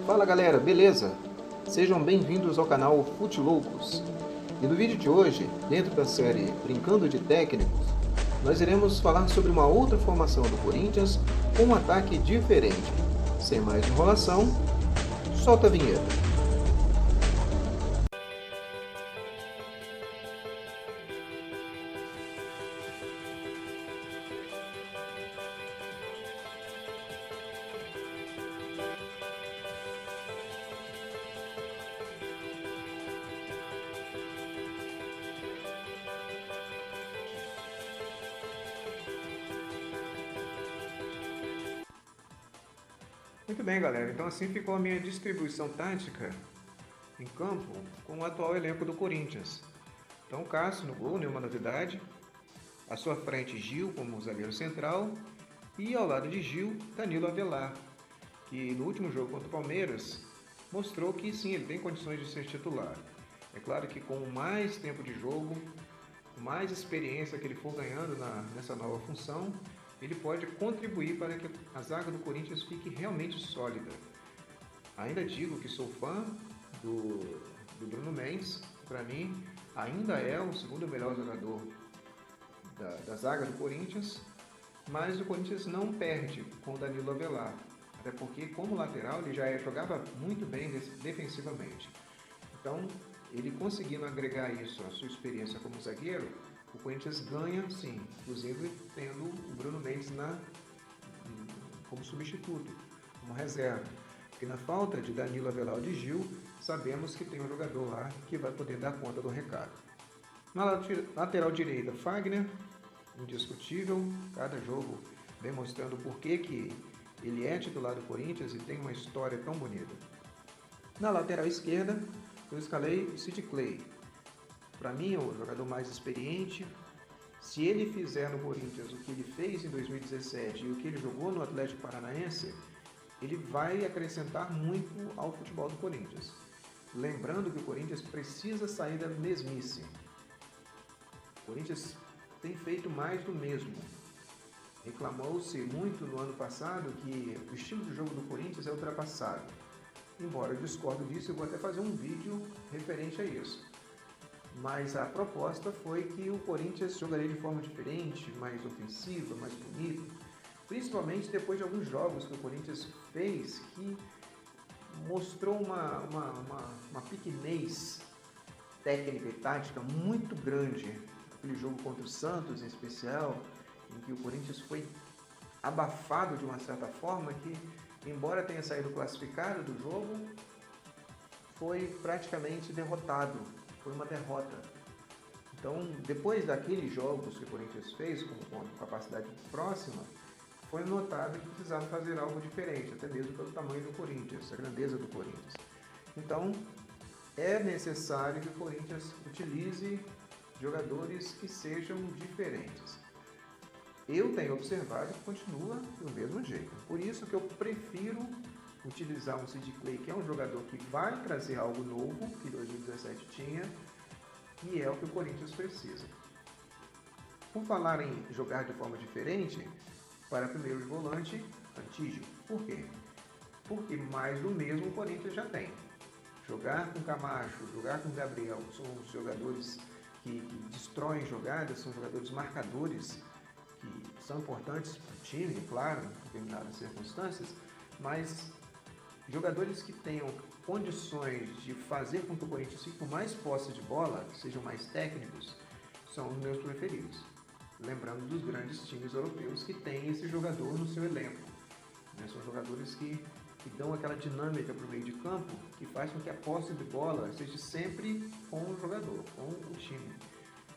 Fala galera, beleza? Sejam bem-vindos ao canal Fute Loucos. E no vídeo de hoje, dentro da série Brincando de Técnicos, nós iremos falar sobre uma outra formação do Corinthians com um ataque diferente. Sem mais enrolação, solta a vinheta. Muito bem, galera. Então assim ficou a minha distribuição tática em campo com o atual elenco do Corinthians. Então Cássio no gol, nenhuma novidade. À sua frente Gil como zagueiro central e ao lado de Gil, Danilo Avelar, que no último jogo contra o Palmeiras mostrou que sim, ele tem condições de ser titular. É claro que com mais tempo de jogo, mais experiência que ele for ganhando nessa nova função, ele pode contribuir para que a zaga do Corinthians fique realmente sólida. Ainda digo que sou fã do Bruno Mendes, para mim ainda é o segundo melhor jogador da zaga do Corinthians, mas o Corinthians não perde com o Danilo Avelar, até porque como lateral ele já jogava muito bem defensivamente. Então, ele conseguindo agregar isso à sua experiência como zagueiro, o Corinthians ganha sim, inclusive tendo o Bruno Mendes como substituto, como reserva. Porque na falta de Danilo Avelar ou de Gil, sabemos que tem um jogador lá que vai poder dar conta do recado. Na lateral direita, Fagner, indiscutível, cada jogo demonstrando por que ele é titular do Corinthians e tem uma história tão bonita. Na lateral esquerda, eu escalei o Sid Clay. Para mim, é o jogador mais experiente. Se ele fizer no Corinthians o que ele fez em 2017 e o que ele jogou no Atlético Paranaense, ele vai acrescentar muito ao futebol do Corinthians. Lembrando que o Corinthians precisa sair da mesmice. O Corinthians tem feito mais do mesmo. Reclamou-se muito no ano passado que o estilo de jogo do Corinthians é ultrapassado. Embora eu discordo disso, eu vou até fazer um vídeo referente a isso. Mas a proposta foi que o Corinthians jogaria de forma diferente, mais ofensiva, mais bonita, principalmente depois de alguns jogos que o Corinthians fez que mostrou uma pequenez técnica e tática muito grande. Aquele jogo contra o Santos em especial, em que o Corinthians foi abafado de uma certa forma que, embora tenha saído classificado do jogo, foi praticamente derrotado. Foi uma derrota. Então, depois daqueles jogos que o Corinthians fez, com capacidade próxima, foi notado que precisava fazer algo diferente, até mesmo pelo tamanho do Corinthians, a grandeza do Corinthians. Então, é necessário que o Corinthians utilize jogadores que sejam diferentes. Eu tenho observado que continua do mesmo jeito. Por isso que eu prefiro utilizar um Sid Clay, que é um jogador que vai trazer algo novo, que 2017 tinha, e é o que o Corinthians precisa. Por falar em jogar de forma diferente, para primeiro de volante, Antígio. Por quê? Porque mais do mesmo o Corinthians já tem. Jogar com Camacho, jogar com Gabriel, são os jogadores que destroem jogadas, são jogadores marcadores, que são importantes para o time, claro, em determinadas circunstâncias, mas jogadores que tenham condições de fazer com que o Corinthians fique com mais posse de bola, sejam mais técnicos, são os meus preferidos. Lembrando dos grandes times europeus que têm esse jogador no seu elenco. São jogadores que dão aquela dinâmica para o meio de campo, que faz com que a posse de bola seja sempre com o jogador, com o time,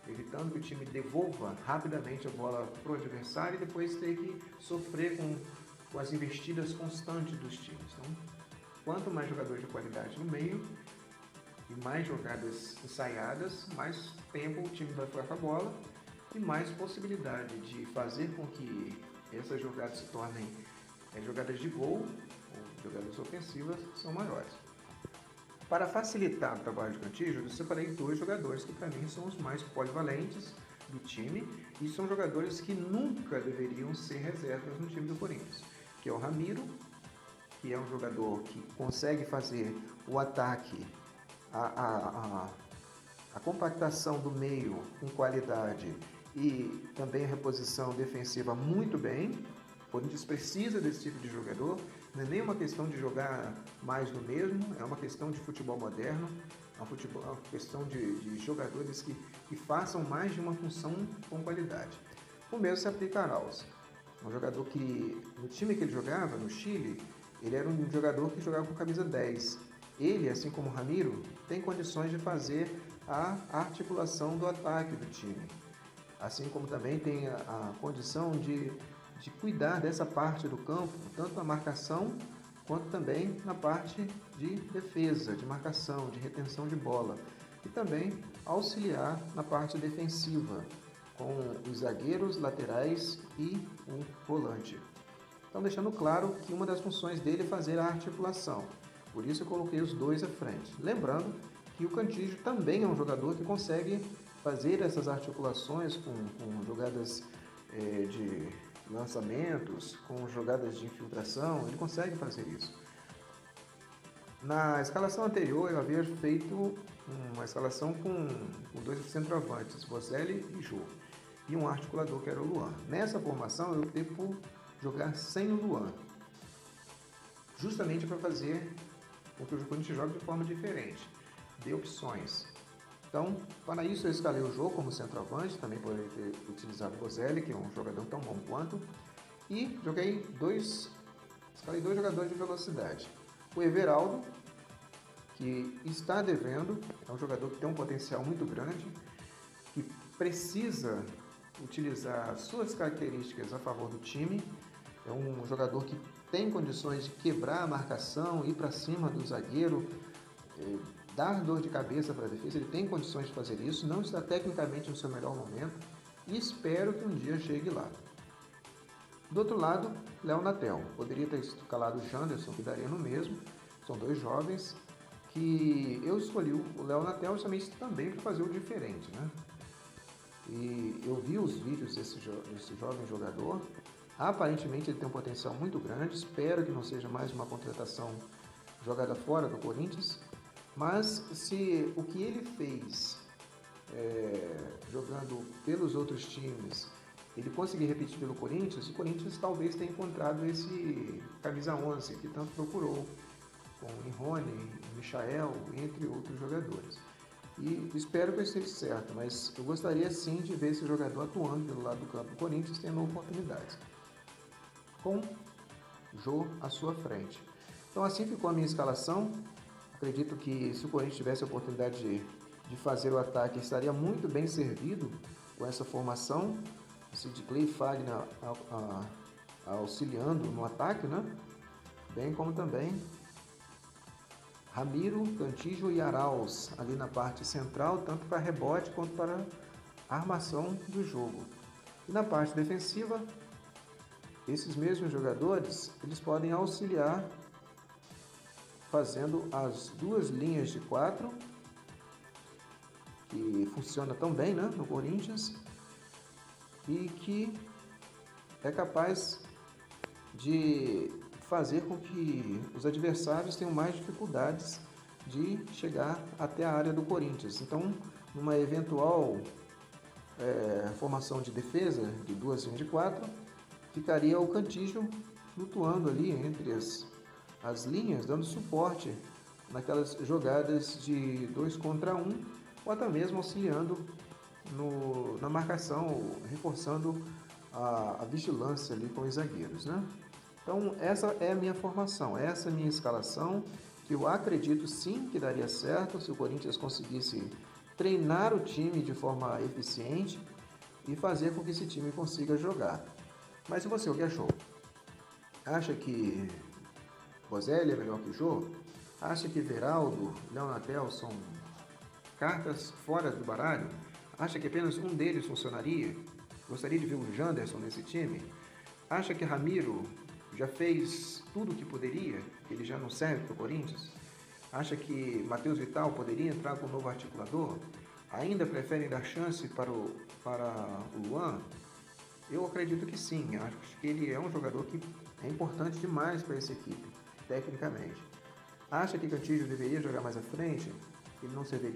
evitando que o time devolva rapidamente a bola para o adversário e depois ter que sofrer com as investidas constantes dos times. Então, quanto mais jogadores de qualidade no meio e mais jogadas ensaiadas, mais tempo o time vai ficar com a bola e mais possibilidade de fazer com que essas jogadas se tornem jogadas de gol ou jogadas ofensivas são maiores. Para facilitar o trabalho de Cantillo, eu separei dois jogadores que para mim são os mais polivalentes do time e são jogadores que nunca deveriam ser reservas no time do Corinthians, que é o Ramiro que é um jogador que consegue fazer o ataque, a, a, a, a compactação do meio com qualidade e também a reposição defensiva muito bem. O Corinthians precisa desse tipo de jogador. Não é nem uma questão de jogar mais do mesmo, é uma questão de futebol moderno, é uma questão de jogadores que façam mais de uma função com qualidade. O mesmo se aplica a Arauz. Um jogador que, no time que ele jogava, no Chile, ele era um jogador que jogava com camisa 10. Ele, assim como o Ramiro, tem condições de fazer a articulação do ataque do time. Assim como também tem a condição de cuidar dessa parte do campo, tanto na marcação quanto também na parte de defesa, de marcação, de retenção de bola. E também auxiliar na parte defensiva, com os zagueiros, laterais e o volante. Então, deixando claro que uma das funções dele é fazer a articulação. Por isso eu coloquei os dois à frente. Lembrando que o Cantígio também é um jogador que consegue fazer essas articulações com jogadas de lançamentos, com jogadas de infiltração, ele consegue fazer isso. Na escalação anterior eu havia feito uma escalação com dois centroavantes, Bozelli e Jô, e um articulador que era o Luan. Nessa formação eu optei por jogar sem o Luan, justamente para fazer com que o Corinthians jogue de forma diferente, dê opções. Então, para isso eu escalei o Jô como centroavante, também poderia ter utilizado o Bozelli, que é um jogador tão bom quanto, e escalei dois jogadores de velocidade. O Everaldo, que está devendo, é um jogador que tem um potencial muito grande, que precisa utilizar suas características a favor do time. É um jogador que tem condições de quebrar a marcação, ir para cima do zagueiro, dar dor de cabeça para a defesa. Ele tem condições de fazer isso, não está tecnicamente no seu melhor momento e espero que um dia chegue lá. Do outro lado, Léo Natel. Poderia ter escalado o Janderson, que daria no mesmo. São dois jovens que eu escolhi o Léo Natel justamente também para fazer o diferente, né? E eu vi os vídeos desse jovem jogador. Aparentemente ele tem um potencial muito grande. Espero que não seja mais uma contratação jogada fora do Corinthians. Mas se o que ele fez jogando pelos outros times, ele conseguir repetir pelo Corinthians, o Corinthians talvez tenha encontrado esse camisa 11 que tanto procurou, com o Rony, Michael, entre outros jogadores. E espero que eu esteja certo, mas eu gostaria sim de ver esse jogador atuando pelo lado do campo do Corinthians, tendo oportunidades. Com Jô à sua frente. Então assim ficou a minha escalação. Acredito que se o Corinthians tivesse a oportunidade de fazer o ataque, estaria muito bem servido com essa formação. Esse de Clay Fagner auxiliando no ataque, né? Bem como também Ramiro, Cantígio e Arauz ali na parte central, tanto para rebote quanto para armação do jogo. E na parte defensiva, esses mesmos jogadores, eles podem auxiliar fazendo as duas linhas de 4, que funciona tão bem, né, no Corinthians, e que é capaz de fazer com que os adversários tenham mais dificuldades de chegar até a área do Corinthians. Então, numa eventual formação de defesa de duas linhas de 4, ficaria o Cantígio flutuando ali entre as linhas, dando suporte naquelas jogadas de 2 contra 1, ou até mesmo auxiliando na marcação, reforçando a vigilância ali com os zagueiros, né? Então essa é a minha formação, essa é a minha escalação, que eu acredito sim que daria certo se o Corinthians conseguisse treinar o time de forma eficiente e fazer com que esse time consiga jogar. Mas e você, o que achou? Acha que Bozelli é melhor que Jô? Acha que Everaldo, Léo Natel são cartas fora do baralho? Acha que apenas um deles funcionaria? Gostaria de ver o Janderson nesse time? Acha que Ramiro já fez tudo o que poderia? Ele já não serve para o Corinthians? Acha que Matheus Vital poderia entrar como novo articulador? Ainda preferem dar chance para o Luan? Eu acredito que sim. Acho que ele é um jogador que é importante demais para essa equipe. tecnicamente. Acha que Cantígio deveria jogar mais à frente? Ele não seria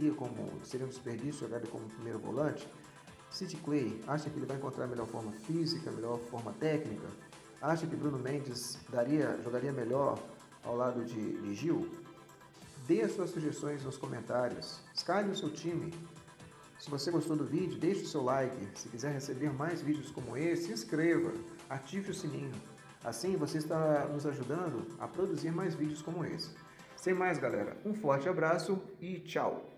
um desperdício jogar ele como primeiro volante? Sid Clay, acha que ele vai encontrar a melhor forma física, a melhor forma técnica? Acha que Bruno Mendes jogaria melhor ao lado de Gil? Dê as suas sugestões nos comentários. Escalhe o seu time. Se você gostou do vídeo, deixe o seu like. Se quiser receber mais vídeos como esse, se inscreva, ative o sininho. Assim você está nos ajudando a produzir mais vídeos como esse. Sem mais, galera, um forte abraço e tchau!